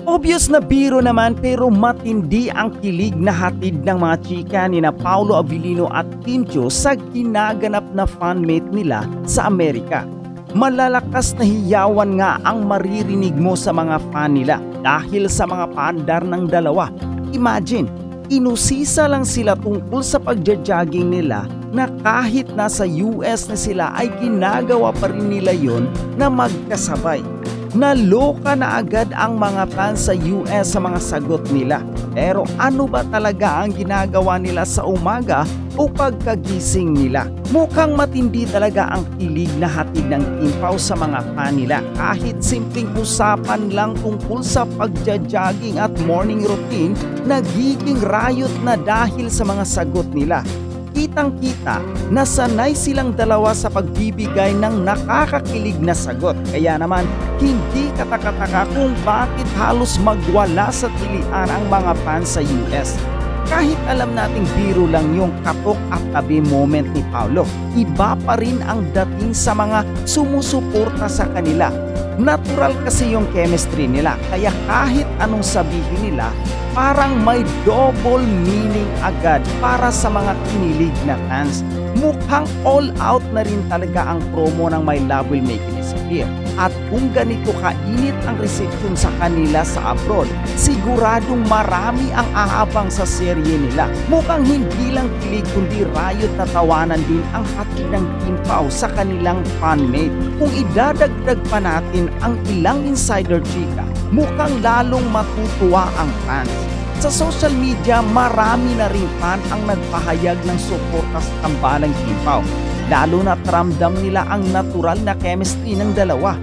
Obvious na biro naman pero matindi ang kilig na hatid ng mga chika ni na Paolo Abilino at Kim Chiu sa ginaganap na fanmate nila sa Amerika. Malalakas na hiyawan nga ang maririnig mo sa mga fan nila dahil sa mga paandar ng dalawa. Imagine, inusisa lang sila tungkol sa pagja-jogging nila na kahit nasa US na sila ay ginagawa pa rin nila yon na magkasabay. Naloka na agad ang mga fans sa US sa mga sagot nila. Pero ano ba talaga ang ginagawa nila sa umaga o pagkagising nila? Mukhang matindi talaga ang kilig na hatid ng Kim Pao sa mga fan nila. Kahit simpleng usapan lang tungkol sa pagja-jogging at morning routine, nagiging riot na dahil sa mga sagot nila. Kitang-kita na sanay silang dalawa sa pagbibigay ng nakakakilig na sagot. Kaya naman, hindi katakataka kung bakit halos magwala sa tilian ang mga fans sa US. Kahit alam nating biro lang yung katok at tabi moment ni Paolo, iba pa rin ang dating sa mga sumusuporta sa kanila. Natural kasi yung chemistry nila, kaya kahit anong sabihin nila, parang may double meaning agad para sa mga kinilig na fans. Mukhang all out na rin talaga ang promo ng My Love Will Make You Disappear. At kung ganito kainit ang reception sa kanila sa abroad, siguradong marami ang aabang sa serye nila. Mukhang hindi lang kilig kundi riot na tawanan din ang hatid ng Kim Pao sa kanilang fanmate. Kung idadagdag pa natin ang ilang insider chika, mukhang lalong matutuwa ang fans. Sa social media, marami na rin fan ang nagpahayag ng suporta sa tambalang Kim Pao. Lalo na ramdam nila ang natural na chemistry ng dalawa.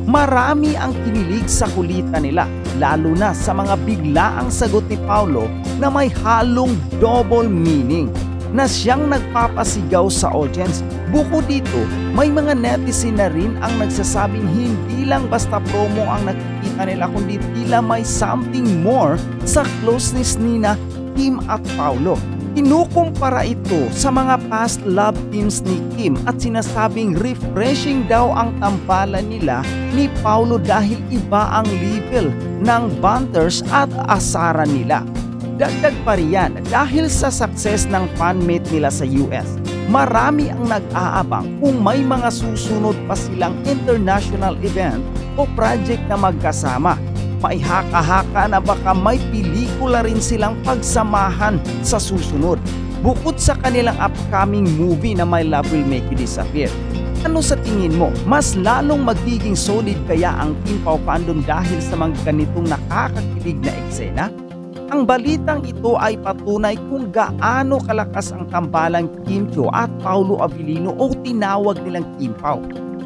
Marami ang kinilig sa kulitan nila, lalo na sa mga biglaang sagot ni Paolo na may halong double meaning na siyang nagpapasigaw sa audience. Bukod dito, may mga netizen na rin ang nagsasabing hindi lang basta promo ang nakikita nila kundi tila may something more sa closeness nina Kim at Paolo. Kinukumpara ito sa mga past love teams ni Kim at sinasabing refreshing daw ang tambalan nila ni Paolo dahil iba ang level ng banters at asaran nila. Dagdag pa riyan, dahil sa success ng fanmate nila sa US, marami ang nag-aabang kung may mga susunod pa silang international event o project na magkasama. May haka-haka na baka may pelikula rin silang pagsamahan sa susunod. Bukod sa kanilang upcoming movie na My Love Will Make You Disappear. Ano sa tingin mo? Mas lalong magiging solid kaya ang Kim Pao fandom dahil sa mga ganitong nakakakilig na eksena? Ang balitang ito ay patunay kung gaano kalakas ang tambalang Kim Chiu at Paolo Abilino o tinawag nilang Kim Pao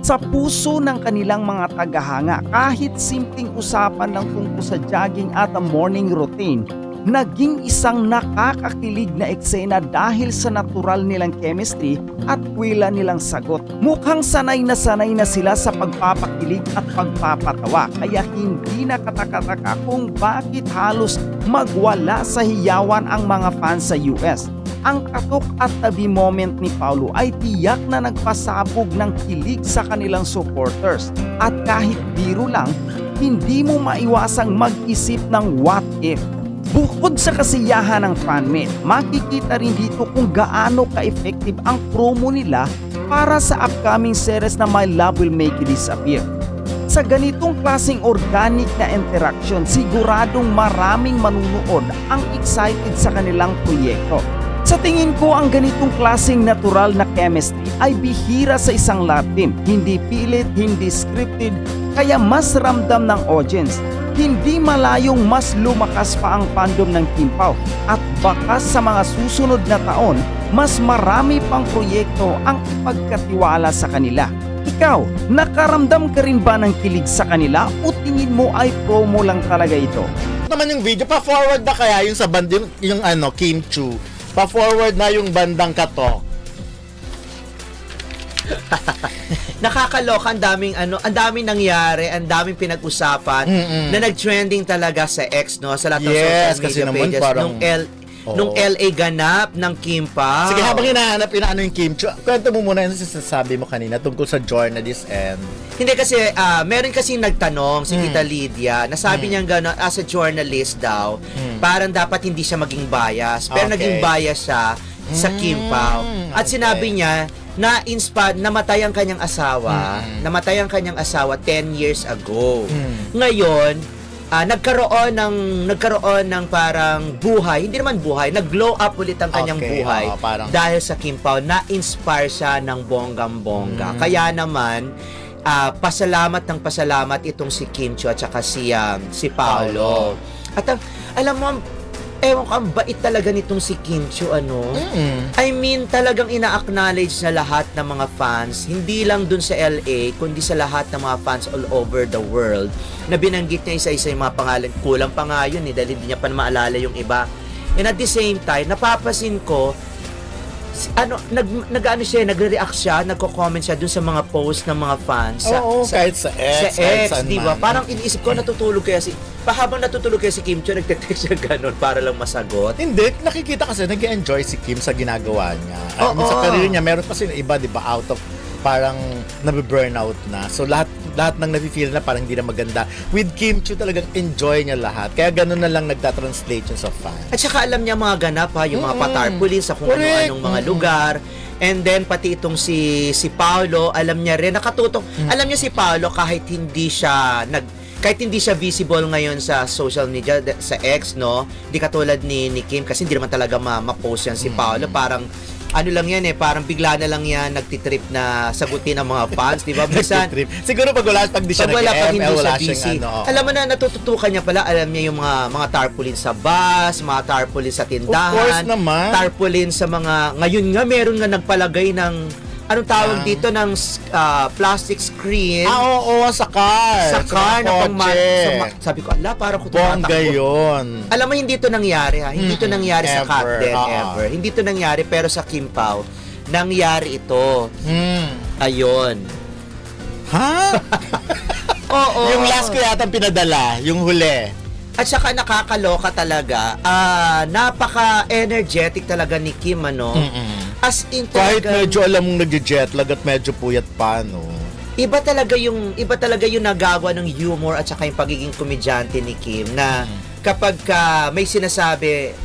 sa puso ng kanilang mga tagahanga. Kahit simpleng usapan lang tungkol sa jogging at ang morning routine, naging isang nakakakilig na eksena dahil sa natural nilang chemistry at kwela nilang sagot. Mukhang sanay na sila sa pagpapakilig at pagpapatawa, kaya hindi na katakataka kung bakit halos magwala sa hiyawan ang mga fans sa US. Ang katok at tabi moment ni Paolo ay tiyak na nagpasabog ng kilig sa kanilang supporters. At kahit biro lang, hindi mo maiwasang mag-isip ng what if. Bukod sa kasiyahan ng fanmate, makikita rin dito kung gaano ka-effective ang promo nila para sa upcoming series na My Love Will Make You Disappear. Sa ganitong klaseng organic na interaction, siguradong maraming manunood ang excited sa kanilang proyekto. Sa tingin ko, ang ganitong klaseng natural na chemistry ay bihira sa isang love team. Hindi pilit, hindi scripted, kaya mas ramdam ng audience. Hindi malayong mas lumakas pa ang fandom ng Kim Pao at baka sa mga susunod na taon, mas marami pang proyekto ang ipagkatiwala sa kanila. Ikaw, nakaramdam ka rin ba ng kilig sa kanila o tingin mo ay promo lang talaga ito? Naman yung video, pa-forward na kaya yung sa band, yung Kim Chiu. Pa-forward na yung bandang katok. Nakakaloka, ang daming nangyari, ang daming pinag-usapan na nag-trending talaga sa X, no, sa lahat ng social media kasi naman pages parang nung LA ganap ng Kim Pao. Sige, habang hinahanap, inaano yung Kim Chu, kwento mo muna yung sinasabi mo kanina tungkol sa journalist and... Hindi kasi, meron kasi nagtanong si Tita Lydia, nasabi niya gano'n, as a journalist daw, parang dapat hindi siya maging bias. Pero naging bias siya sa Kim Pao. At sinabi niya, namatay ang kanyang asawa, 10 years ago. Ngayon, nagkaroon ng parang buhay, hindi naman buhay, nag-glow up ulit ang kanyang buhay dahil sa Kim Pao, na-inspire siya ng bonggang-bongga. Kaya naman, pasalamat itong si Kim Chu at saka si Paolo. At alam mo, ewan ko, ang bait talaga nitong si Kim Chu, I mean, talagang ina-acknowledge na lahat ng mga fans, hindi lang dun sa LA, kundi sa lahat ng mga fans all over the world, na binanggit niya isa-isa yung mga pangalan. Kulang pa nga yun, dahil hindi niya pa maalala yung iba. And at the same time, napapasin ko, nagre-react siya, nagko-comment siya dun sa mga post ng mga fans. Kahit sa X, di ba? Parang iniisip ko, habang natutulog kaya si Kim Chu, nagte-text siya ganun para lang masagot. Hindi, nakikita kasi nag-enjoy si Kim sa ginagawa niya. Sa career niya, meron kasi iba, di ba, out of parang nabe-burnout na. So lahat ng nafe-feel na parang hindi na maganda. With Kim Chu talagang enjoy niya lahat. Kaya ganun na lang nagta-translate sa fans. At saka alam niya mga ganap yung mga patarpulin sa kung ano-anong mga lugar. And then pati itong si Paolo, alam niya rin nakatutok. Alam niya si Paolo kahit hindi siya visible ngayon sa social media, sa X, no? Di katulad ni Kim, kasi hindi naman talaga ma-post yan si Paolo. Parang lang yan parang bigla na lang yan nagtitrip na sagutin ng mga fans, di ba? Siguro pag di siya nag-M, wala siyang alam mo na, natututukan niya pala, alam niya yung mga tarpaulin sa bus, mga tarpaulin sa tindahan. Of course naman. Tarpaulin sa mga, ngayon nga, meron nga nagpalagay ng, anong tawag dito, ng plastic screen. Sa car. Sa car na sabi ko, parang ko tumatakbo. Bongga yun. Alam mo, hindi ito nangyari, ha? Hindi ito nangyari sa Capden, ever. Hindi ito nangyari, pero sa Kim Pao, nangyari ito. Ayun. Ha? Yung last ko yata pinadala, yung huli. At saka nakakaloka talaga. Napaka-energetic talaga ni Kim, As in kahit medyo alam mong nagje-jetlag at medyo puyat pa, no? Iba talaga yung nagagawa ng humor at saka yung pagiging komedyante ni Kim na kapag may sinasabi,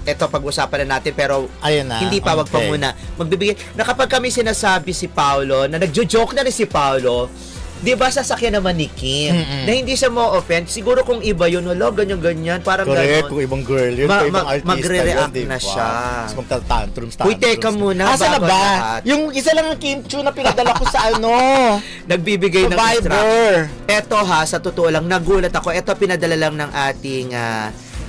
eto pag-usapan na natin pero hindi pa, wag pa muna. Magbibigay na kapag kami sinasabi si Paolo, na nagjo-joke na rin si Paolo, di ba sasakyan naman ni Kim na hindi siya mo-offend. Siguro kung iba yun, ganyan-ganyan, parang correct, kung ibang girl yun, ibang artista magre-react yun, na siya. Mas magtatantrums. Uy, teka muna. Asa na ba? Yung isa lang ang Kim Chu na pinadala ko sa nagbibigay ng Survivor. Eto sa totoo lang, nagulat ako. Eto pinadala lang ng ating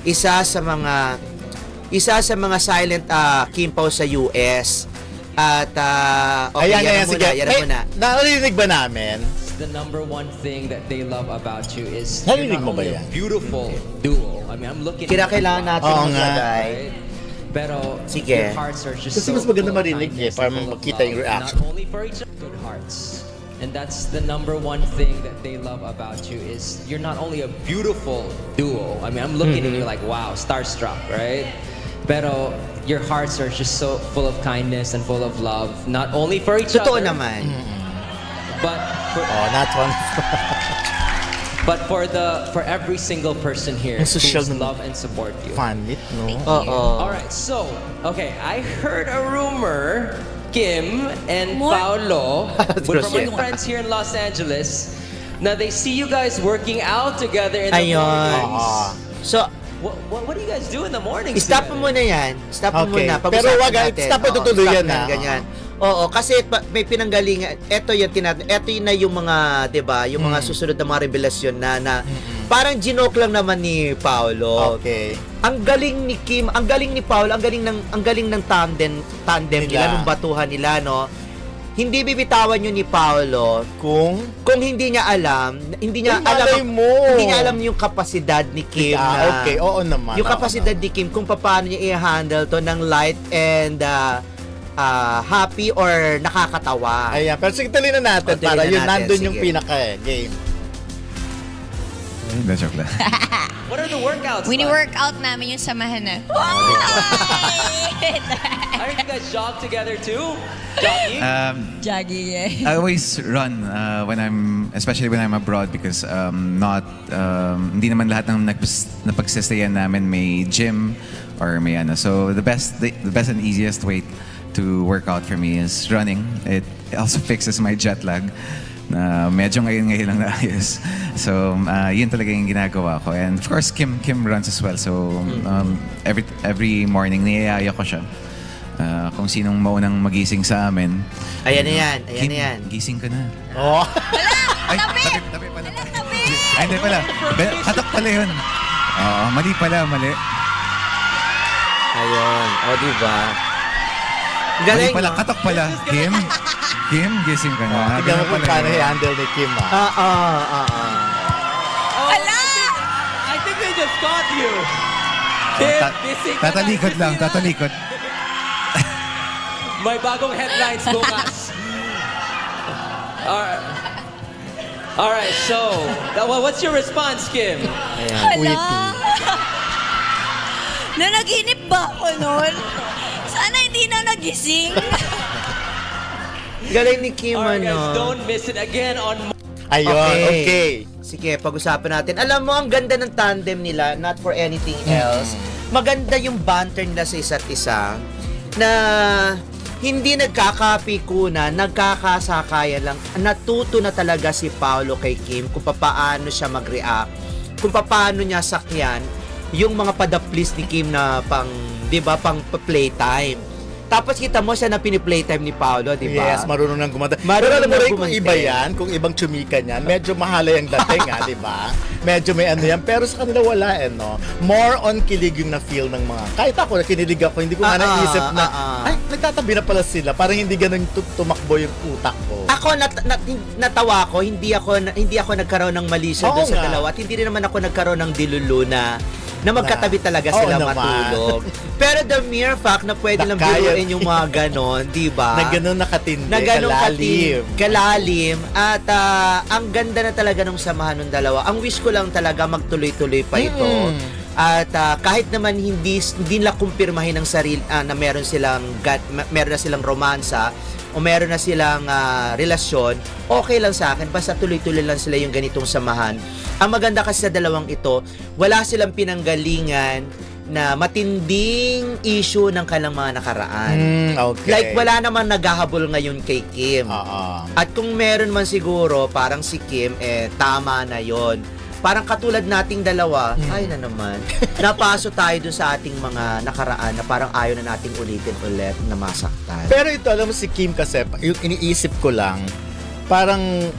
isa sa mga silent Kim Pao sa US. At ayan, sige. Narinig ba namin? The number one thing that they love about you is narinig mo ba yan? Beautiful duo. I mean, I'm looking kailangan natin maglagay. Pero sige. Your hearts are just kasi mas maganda marinig para makita yung reaction. Not only for each other, good hearts. And that's the number one thing that they love about you is you're not only a beautiful duo. I mean, I'm looking at you like, wow, starstruck, right? Pero your hearts are just so full of kindness and full of love, not only for each other. Totoo naman. But not one. But for every single person here who's love and support you. Funny, no? All right, so I heard a rumor, Kim and Paolo, with from my friends here in Los Angeles, now they see you guys working out together in the mornings. So, what do you guys do in the mornings? Stop mo muna yan. Stop mo muna. Pero wag, stop mo tutuloy yan na. Ganyan. Oo, kasi may pinanggalingan. Ito na yung mga, 'di ba, yung mga susunod na mga revelasyon na parang ginoke lang naman ni Paolo. Okay. Ang galing ni Kim, ang galing ni Paolo, ang galing ng tandem nila nung batuhan nila, no. Hindi bibitawan yun ni Paolo kung hindi niya alam, hindi niya alam yung kapasidad ni Kim na. Okay, oo naman. Yung kapasidad ni Kim kung paano niya i-handle to ng light and happy or nakakatawa. Ayan, pero sige tuloy na natin para yun nandun yung pinaka game. Hindi, joke lang. What are the workouts like? Wini-workout namin yung samahan na. Are you guys jog together too? Jogging? Jogging, eh. I always run especially when I'm abroad because hindi naman lahat ng napagsistayan namin may gym or may ano. So the best and easiest way to work out for me is running. It also fixes my jet lag na medyo ngayon lang naayos. So yun talaga yung ginagawa ko. And of course, Kim runs as well. So every morning niyayaya ko siya. Kung sinong maunang magising sa amin. Ayan na yan. Kim, gising ka na. Oh. Ay, tabi pala. Ay, hindi pala. Katok pala yun. Oo, mali pala. Ayun. O, diba? Mali pala, katok pala. Kim, gising ka na. Tignan mo kung paano i-handle ni Kim, I think they just caught you. Kim, gising ka na. Tatalikod. May bagong headlines bukas. Alright, so, what's your response, Kim? Ayan. Nanaginip ba ako nun? Sana hindi na nagising. Galing ni Kim, Alright guys, don't miss it again on... Ayun, okay. Sige, pag-usapan natin. Alam mo, ang ganda ng tandem nila, not for anything else. Maganda yung banter nila sa isa't isa na hindi nagkakapikunan, nagkakasakaya lang. Natuto na talaga si Paolo kay Kim kung paano siya mag-react, kung paano niya sakyan yung mga padaplis ni Kim na pang playtime. Tapos kita mo siya na pini-playtime ni Paolo, di ba? Yes, marunong nang gumanda. Pero alam mo rin kung iba yan, kung ibang chumika niyan, medyo mahalay ang dating di ba? Medyo may ano yan. Pero sa kanila wala no? More on kilig yung na-feel ng mga, kahit ako, kinilig ako, hindi ko nga naisip na, ay, nagtatabi na pala sila. Parang hindi ganun tumakbo yung utak ko. Ako, natawa ko, hindi ako nagkaroon ng malisod doon sa dalawa. At hindi rin naman ako nagkaroon ng dilulu na magkatabi talaga sila matulog. Pero the mere fact na pwede lang biruin yung mga ganon, di ba? Na ganon nakatindi, kalalim. At ang ganda na talaga ng samahan ng dalawa. Ang wish ko lang talaga magtuloy-tuloy pa ito. At kahit naman hindi nila kumpirmahin ng sarili na meron na silang romansa o meron na silang relasyon, okay lang sa akin. Basta tuloy-tuloy lang sila yung ganitong samahan. Ang maganda kasi sa dalawang ito, wala silang pinanggalingan na matinding issue ng kanilang mga nakaraan. Okay. Like, wala namang naghahabol ngayon kay Kim. At kung meron man siguro, parang si Kim, tama na yon. Parang katulad nating dalawa, ay na naman, napaso tayo dun sa ating mga nakaraan na parang ayaw na nating ulitin ulit na masaktan. Pero ito, alam mo si Kim kasi, yung iniisip ko lang, parang,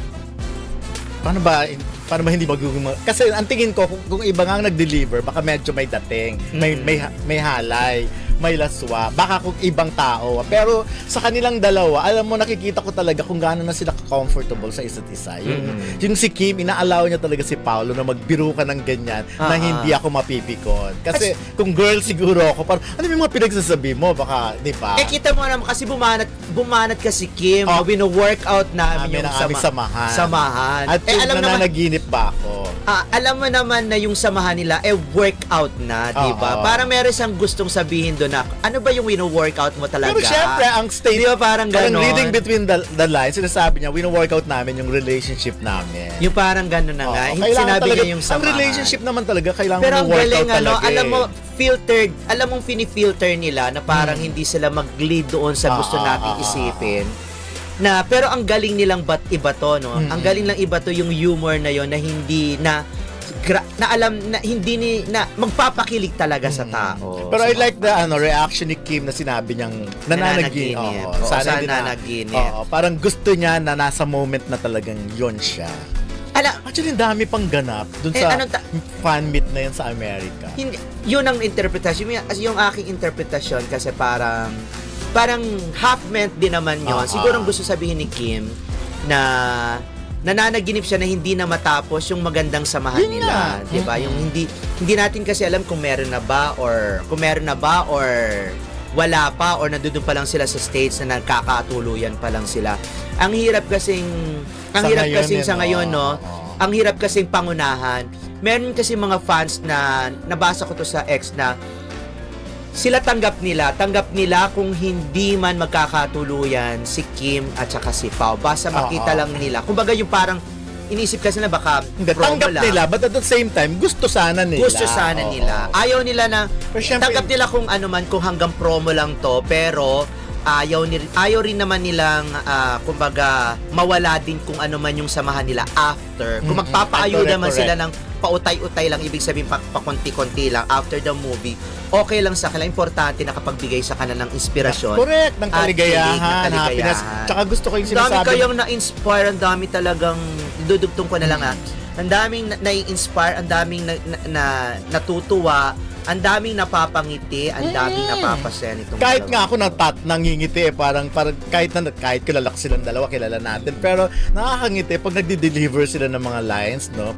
paano ba hindi magiging kasi ang tingin ko kung iba nga nag-deliver baka medyo may dating, may halay, may laswa, baka kung ibang tao. Pero sa kanilang dalawa, alam mo, nakikita ko talaga kung gaano na sila comfortable sa isa't isa. Yung si Kim, inaalaw niya talaga si Paolo na magbiro ka ng ganyan na hindi ako mapipikon. Kasi kung girl siguro ako, parang ano yung mga pinagsasabi mo? Baka, di ba? Kita mo naman kasi bumanat ka si Kim, wino-workout namin yung samahan. At alam nananaginip ba ako? Alam mo naman na yung samahan nila, workout na, di ba? Para meron siyang gustong sabihin doon na, ano ba yung wino-workout mo talaga? Pero syempre, ang state, di ba parang ganon? Reading between the lines, sinasabi niya, wino-workout namin yung relationship namin. Yung parang ganon na nga. Sinabi niya yung samahan. Ang relationship naman talaga, kailangan pero mo workout galing, talaga. Alam mo, filtered, alam mong fini-filter nila na parang hindi sila mag-lead doon sa gusto nating isipin. Pero ang galing nilang iba to, no? Ang galing lang iba to yung humor na yon na hindi na alam na hindi na magpapakilig talaga sa tao. Pero I like the reaction ni Kim na sinabi niyang nananaginip. Sana nananaginip. Parang gusto niya na nasa moment na talagang yon siya. Actually, dami pang ganap dun sa fan meet na yan sa Amerika. Yun ang interpretasyon. Yung aking interpretasyon kasi parang half meant din naman yun. Siguro ang gusto sabihin ni Kim na nananaginip siya na hindi na matapos yung magandang samahan nila, 'di ba? Yung hindi natin kasi alam kung meron na ba or wala pa or nandoon pa lang sila sa stage na nagkakatuluyan pa lang sila. Ang hirap kasing sa ngayon, no? Ang hirap kasing pangunahan. meron kasi mga fans na nabasa ko to sa X na sila tanggap nila kung hindi man magkakatuluyan si Kim at saka si Pao. Basta makita lang nila. Kumbaga yung parang inisip kasi na baka promo tanggap lang. nila, but at the same time, gusto sana nila. Ayaw nila na, syempre, tanggap nila kung ano man, kung hanggang promo lang to, pero ayaw rin naman nilang kumbaga mawala din kung ano man yung samahan nila after. Kung magpapaayuda man sila ng pautay-utay lang, ibig sabihin pakunti-kunti lang after the movie, okay lang sa kanila. Importante nakapagbigay sa kanila ng inspirasyon. Correct, ng kaligayahan, happiness. Tsaka gusto ko yung sinasabi. Dami kayong na-inspire, ang dami talagang, dudugtong ko na lang ang daming na-inspire, ang daming natutuwa, ang daming napapangiti, ang daming napapasaya nitong kahit dalawa. nga ako nangingiti parang kahit kilala silang dalawa, kilala natin, pero nakakangiti pag nagde-deliver sila ng mga lines, no?